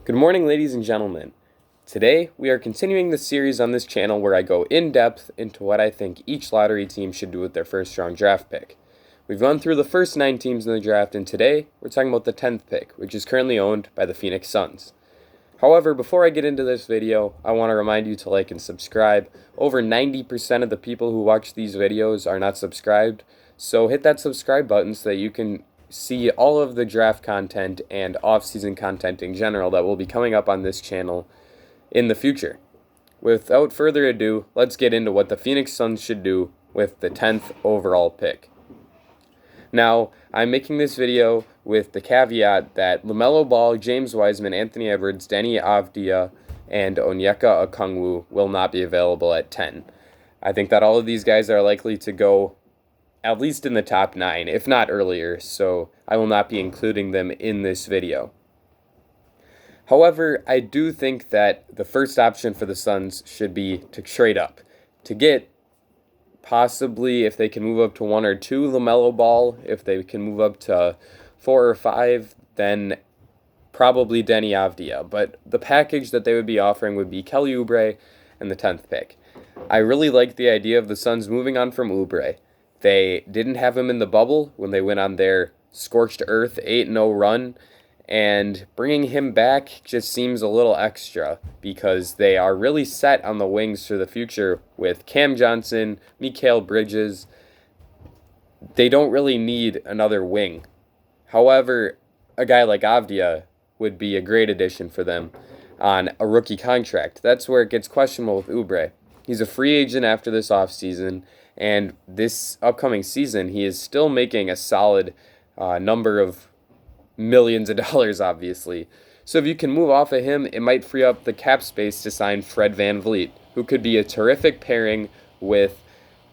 Good morning, ladies and gentlemen. Today, we are continuing the series on this channel where I go in depth into what I think each lottery team should do with their first round draft pick. We've gone through the first 9 teams in the draft, and today, we're talking about the 10th pick, which is currently owned by the Phoenix Suns. However, before I get into this video, I want to remind you to like and subscribe. Over 90% of the people who watch these videos are not subscribed, so hit that subscribe button so that you can see all of the draft content and off-season content in general that will be coming up on this channel in the future. Without further ado, let's get into what the Phoenix Suns should do with the 10th overall pick. Now, I'm making this video with the caveat that LaMelo Ball, James Wiseman, Anthony Edwards, Deni Avdija, and Onyeka Okongwu will not be available at 10. I think that all of these guys are likely to go at least in the top 9, if not earlier, so I will not be including them in this video. However, I do think that the first option for the Suns should be to trade up, to get possibly, if they can move up to 1 or 2, LaMelo Ball. If they can move up to 4 or 5, then probably Deni Avdija. But the package that they would be offering would be Kelly Oubre and the 10th pick. I really like the idea of the Suns moving on from Oubre. They didn't have him in the bubble when they went on their scorched earth 8-0 run, and bringing him back just seems a little extra because they are really set on the wings for the future with Cam Johnson, Mikal Bridges. They don't really need another wing. However, a guy like Avdija would be a great addition for them on a rookie contract. That's where it gets questionable with Oubre. He's a free agent after this offseason, and this upcoming season, he is still making a solid number of millions of dollars, obviously. So if you can move off of him, it might free up the cap space to sign Fred VanVleet, who could be a terrific pairing with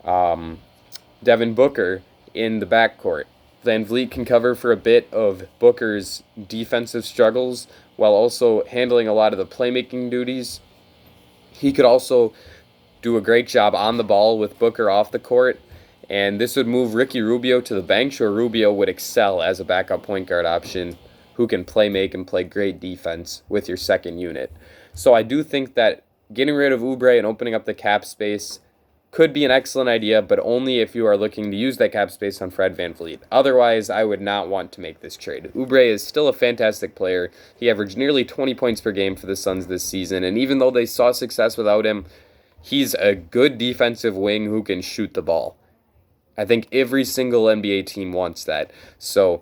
Devin Booker in the backcourt. VanVleet can cover for a bit of Booker's defensive struggles while also handling a lot of the playmaking duties. He could also do a great job on the ball with Booker off the court, and this would move Ricky Rubio to the bench, where Rubio would excel as a backup point guard option who can make and play great defense with your second unit. So I do think that getting rid of Oubre and opening up the cap space could be an excellent idea, but only if you are looking to use that cap space on Fred VanVleet. Otherwise, I would not want to make this trade. Oubre is still a fantastic player. He averaged nearly 20 points per game for the Suns this season, and even though they saw success without him, he's a good defensive wing who can shoot the ball. I think every single NBA team wants that. So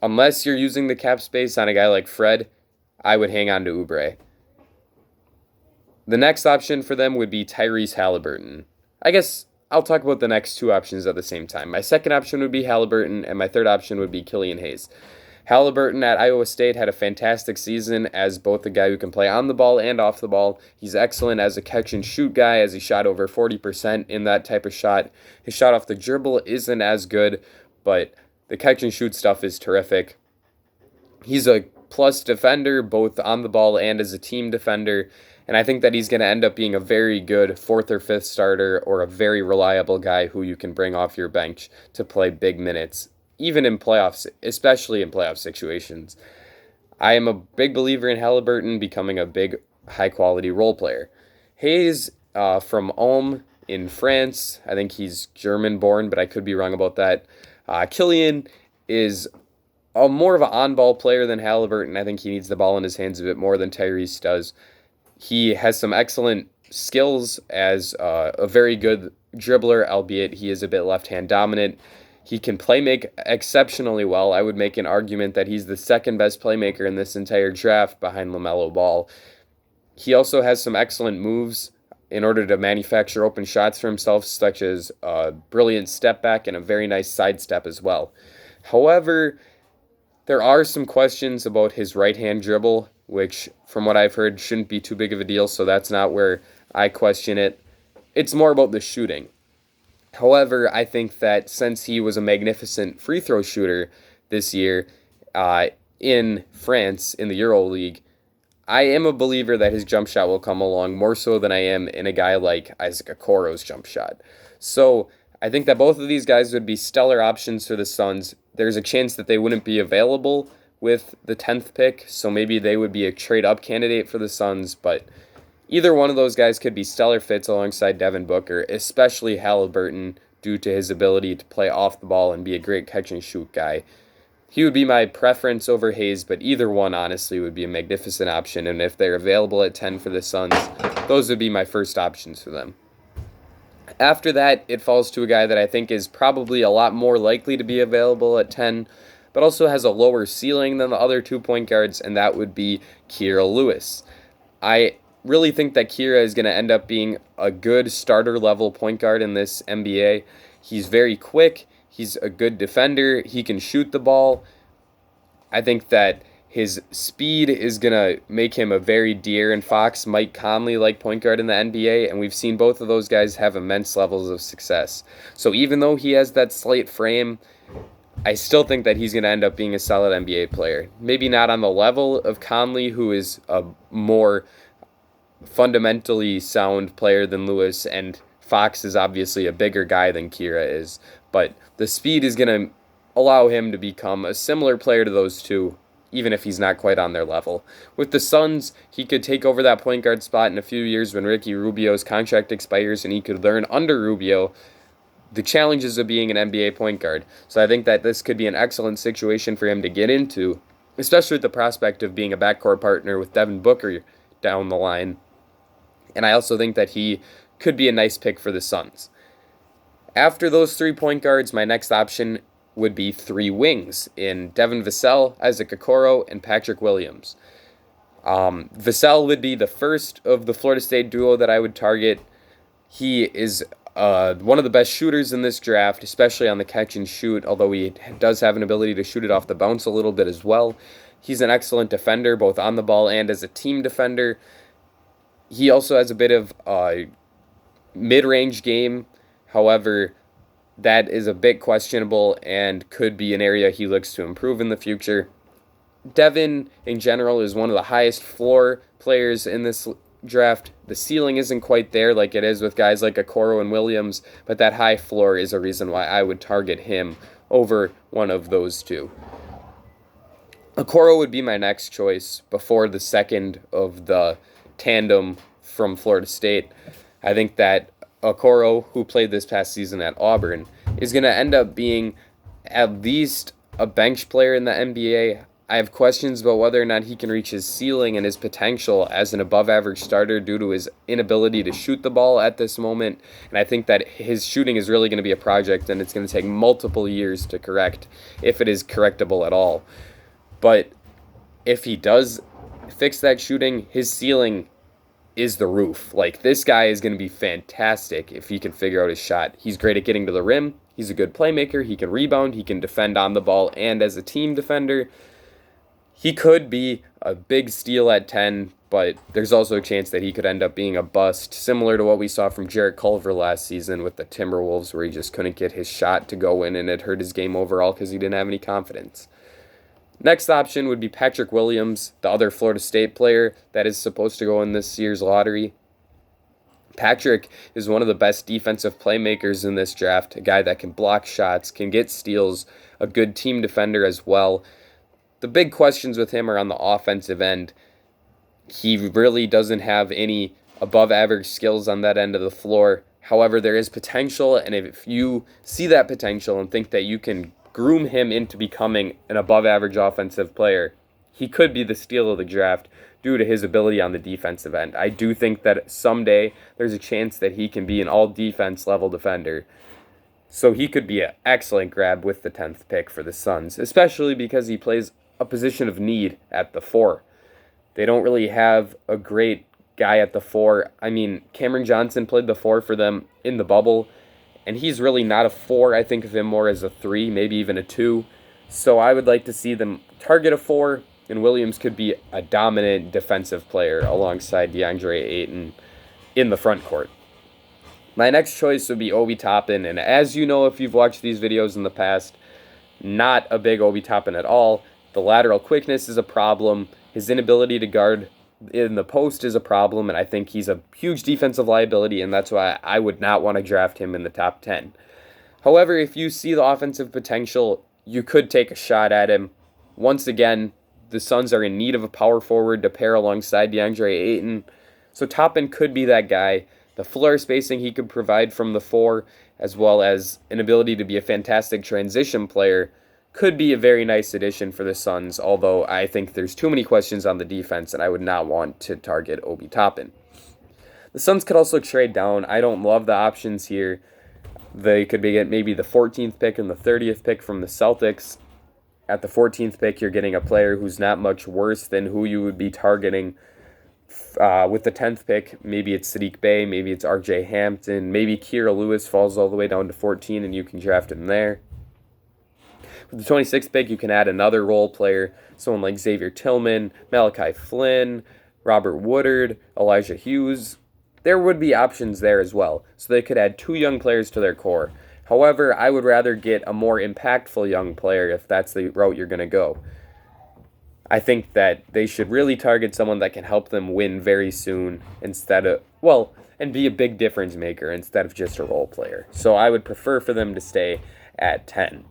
unless you're using the cap space on a guy like Fred, I would hang on to Oubre. The next option for them would be Tyrese Halliburton. I guess I'll talk about the next 2 options at the same time. My second option would be Halliburton, and my third option would be Killian Hayes. Halliburton at Iowa State had a fantastic season as both a guy who can play on the ball and off the ball. He's excellent as a catch-and-shoot guy, as he shot over 40% in that type of shot. His shot off the dribble isn't as good, but the catch-and-shoot stuff is terrific. He's a plus defender, both on the ball and as a team defender, and I think that he's going to end up being a very good 4th or 5th starter or a very reliable guy who you can bring off your bench to play big minutes, even in playoffs, especially in playoff situations. I am a big believer in Halliburton becoming a big, high-quality role player. Hayes from Ulm in France, I think he's German-born, but I could be wrong about that. Killian is more of an on-ball player than Halliburton. I think he needs the ball in his hands a bit more than Tyrese does. He has some excellent skills as a very good dribbler, albeit he is a bit left-hand dominant. He can make exceptionally well. I would make an argument that he's the second best playmaker in this entire draft behind LaMelo Ball. He also has some excellent moves in order to manufacture open shots for himself, such as a brilliant step back and a very nice sidestep as well. However, there are some questions about his right-hand dribble, which, from what I've heard, shouldn't be too big of a deal, so that's not where I question it. It's more about the shooting. However, I think that since he was a magnificent free throw shooter this year in France in the EuroLeague, I am a believer that his jump shot will come along more so than I am in a guy like Isaac Okoro's jump shot. So I think that both of these guys would be stellar options for the Suns. There's a chance that they wouldn't be available, with the 10th pick, so maybe they would be a trade-up candidate for the Suns, but either one of those guys could be stellar fits alongside Devin Booker, especially Halliburton, due to his ability to play off the ball and be a great catch-and-shoot guy. He would be my preference over Hayes, but either one, honestly, would be a magnificent option, and if they're available at 10 for the Suns, those would be my first options for them. After that, it falls to a guy that I think is probably a lot more likely to be available at 10, but also has a lower ceiling than the other 2 point guards, and that would be Kira Lewis. I really think that Kira is going to end up being a good starter-level point guard in this NBA. He's very quick. He's a good defender. He can shoot the ball. I think that his speed is going to make him a very De'Aaron Fox, Mike Conley-like point guard in the NBA, and we've seen both of those guys have immense levels of success. So even though he has that slight frame, I still think that he's going to end up being a solid NBA player. Maybe not on the level of Conley, who is a more fundamentally sound player than Lewis, and Fox is obviously a bigger guy than Kira is, but the speed is going to allow him to become a similar player to those two, even if he's not quite on their level. With the Suns, he could take over that point guard spot in a few years when Ricky Rubio's contract expires, and he could learn under Rubio the challenges of being an NBA point guard. So I think that this could be an excellent situation for him to get into, especially with the prospect of being a backcourt partner with Devin Booker down the line. And I also think that he could be a nice pick for the Suns. After those 3 point guards, my next option would be 3 wings in Devin Vassell, Isaac Okoro, and Patrick Williams. Vassell would be the first of the Florida State duo that I would target. He is one of the best shooters in this draft, especially on the catch and shoot, although he does have an ability to shoot it off the bounce a little bit as well. He's an excellent defender, both on the ball and as a team defender. He also has a bit of a mid-range game. However, that is a bit questionable and could be an area he looks to improve in the future. Devin, in general, is one of the highest floor players in this draft. The ceiling isn't quite there like it is with guys like Okoro and Williams, but that high floor is a reason why I would target him over one of those two. Okoro would be my next choice before the second of the tandem from Florida State. I think that Okoro, who played this past season at Auburn, is going to end up being at least a bench player in the NBA. I have questions about whether or not he can reach his ceiling and his potential as an above-average starter due to his inability to shoot the ball at this moment. And I think that his shooting is really going to be a project, and it's going to take multiple years to correct, if it is correctable at all. But if he does fix that shooting, his ceiling is the roof. Like, this guy is going to be fantastic if he can figure out his shot. He's great at getting to the rim. He's a good playmaker. He can rebound. He can defend on the ball and as a team defender. He could be a big steal at 10, but there's also a chance that he could end up being a bust, similar to what we saw from Jarrett Culver last season with the Timberwolves, where he just couldn't get his shot to go in, and it hurt his game overall because he didn't have any confidence. Next option would be Patrick Williams, the other Florida State player that is supposed to go in this year's lottery. Patrick is one of the best defensive playmakers in this draft, a guy that can block shots, can get steals, a good team defender as well. The big questions with him are on the offensive end. He really doesn't have any above-average skills on that end of the floor. However, there is potential, and if you see that potential and think that you can groom him into becoming an above-average offensive player, he could be the steal of the draft due to his ability on the defensive end. I do think that someday there's a chance that he can be an all-defense level defender. So he could be an excellent grab with the 10th pick for the Suns, especially because he plays a position of need at the 4. They don't really have a great guy at the 4. I mean, Cameron Johnson played the 4 for them in the bubble, and he's really not a 4. I think of him more as a 3, maybe even a 2. So I would like to see them target a 4, and Williams could be a dominant defensive player alongside DeAndre Ayton in the front court. My next choice would be Obi Toppin, and as you know if you've watched these videos in the past, not a big Obi Toppin at all. The lateral quickness is a problem. His inability to guard in the post is a problem, and I think he's a huge defensive liability, and that's why I would not want to draft him in the top 10. However, if you see the offensive potential, you could take a shot at him once again, the Suns are in need of a power forward to pair alongside DeAndre Ayton. So Toppin could be that guy. The floor spacing he could provide from the four, as well as an ability to be a fantastic transition player, could be a very nice addition for the Suns, although I think there's too many questions on the defense, and I would not want to target Obi Toppin. The Suns could also trade down. I don't love the options here. They could get maybe the 14th pick and the 30th pick from the Celtics. At the 14th pick, you're getting a player who's not much worse than who you would be targeting with the 10th pick. Maybe it's Saddiq Bey, maybe it's RJ Hampton, maybe Kira Lewis falls all the way down to 14 and you can draft him there. With the 26th pick, you can add another role player, someone like Xavier Tillman, Malachi Flynn, Robert Woodard, Elijah Hughes. There would be options there as well, so they could add 2 young players to their core. However, I would rather get a more impactful young player if that's the route you're going to go. I think that they should really target someone that can help them win very soon and be a big difference maker instead of just a role player. So I would prefer for them to stay at 10.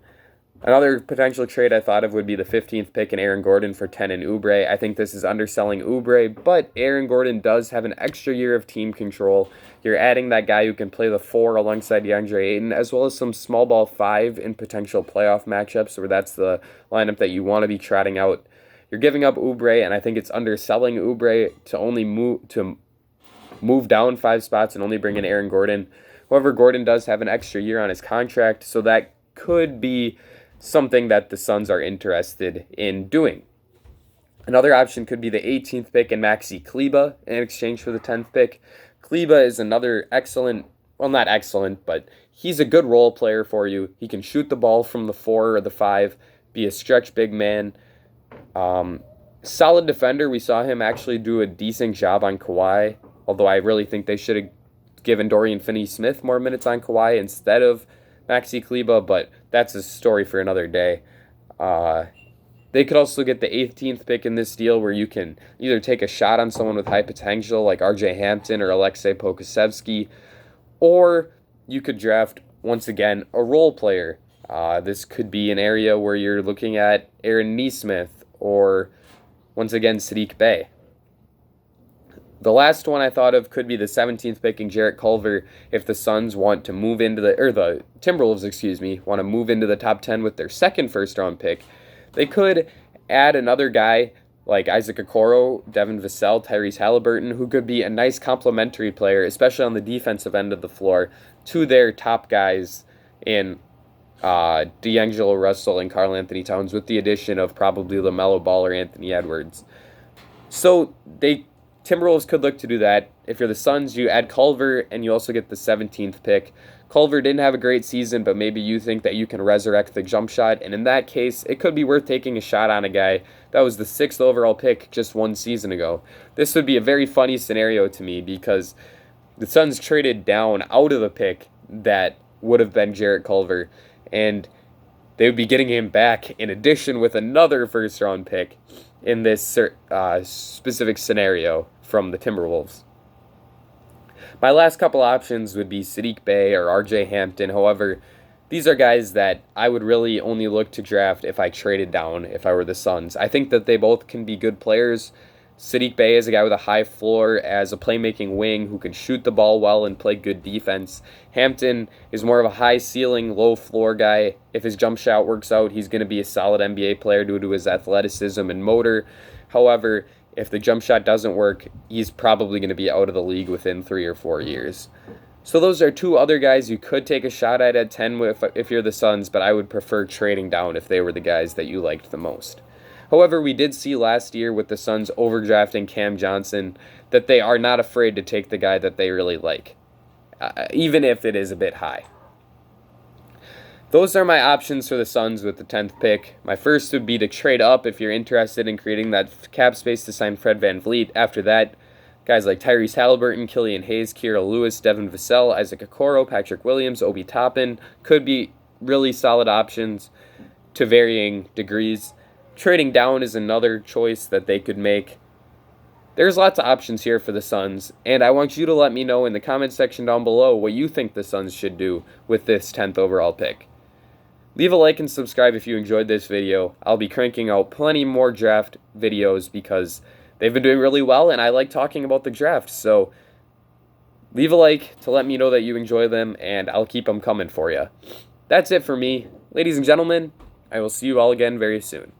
Another potential trade I thought of would be the 15th pick and Aaron Gordon for 10 and Oubre. I think this is underselling Oubre, but Aaron Gordon does have an extra year of team control. You're adding that guy who can play the 4 alongside DeAndre Ayton, as well as some small ball 5 in potential playoff matchups where that's the lineup that you want to be trotting out. You're giving up Oubre, and I think it's underselling Oubre to only move down 5 spots and only bring in Aaron Gordon. However, Gordon does have an extra year on his contract, so that could be something that the Suns are interested in doing. Another option could be the 18th pick and Maxi Kleber in exchange for the 10th pick. Kleber is another not excellent, but he's a good role player for you. He can shoot the ball from the 4 or the 5, be a stretch big man. Solid defender. We saw him actually do a decent job on Kawhi, although I really think they should have given Dorian Finney-Smith more minutes on Kawhi instead of Maxi Kleber, but that's a story for another day. They could also get the 18th pick in this deal where you can either take a shot on someone with high potential like RJ Hampton or Aleksej Pokusevski, or you could draft, once again, a role player. This could be an area where you're looking at Aaron Nesmith or, once again, Saddiq Bey. The last one I thought of could be the 17th pick in Jarrett Culver if the Suns want to move into the Timberwolves, want to move into the top 10 with their second first-round pick. They could add another guy like Isaac Okoro, Devin Vassell, Tyrese Halliburton, who could be a nice complementary player, especially on the defensive end of the floor, to their top guys in D'Angelo Russell and Karl Anthony Towns, with the addition of probably LaMelo Ball or Anthony Edwards. So Timberwolves could look to do that. If you're the Suns, you add Culver, and you also get the 17th pick. Culver didn't have a great season, but maybe you think that you can resurrect the jump shot, and in that case, it could be worth taking a shot on a guy that was the 6th overall pick just 1 season ago. This would be a very funny scenario to me because the Suns traded down out of the pick that would have been Jarrett Culver, and they would be getting him back in addition with another first-round pick in this specific scenario from the Timberwolves. My last couple options would be Saddiq Bey or RJ Hampton. However, these are guys that I would really only look to draft if I traded down if I were the Suns. I think that they both can be good players. Saddiq Bey is a guy with a high floor as a playmaking wing who can shoot the ball well and play good defense. Hampton is more of a high ceiling, low floor guy. If his jump shot works out, he's going to be a solid NBA player due to his athleticism and motor. However, if the jump shot doesn't work, he's probably going to be out of the league within 3 or 4 years. So those are 2 other guys you could take a shot at 10 if you're the Suns, but I would prefer trading down if they were the guys that you liked the most. However, we did see last year with the Suns overdrafting Cam Johnson that they are not afraid to take the guy that they really like, even if it is a bit high. Those are my options for the Suns with the 10th pick. My first would be to trade up if you're interested in creating that cap space to sign Fred VanVleet. After that, guys like Tyrese Halliburton, Killian Hayes, Kira Lewis, Devin Vassell, Isaac Okoro, Patrick Williams, Obi Toppin could be really solid options to varying degrees. Trading down is another choice that they could make. There's lots of options here for the Suns, and I want you to let me know in the comment section down below what you think the Suns should do with this 10th overall pick. Leave a like and subscribe if you enjoyed this video. I'll be cranking out plenty more draft videos because they've been doing really well, and I like talking about the draft. So leave a like to let me know that you enjoy them, and I'll keep them coming for you. That's it for me. Ladies and gentlemen, I will see you all again very soon.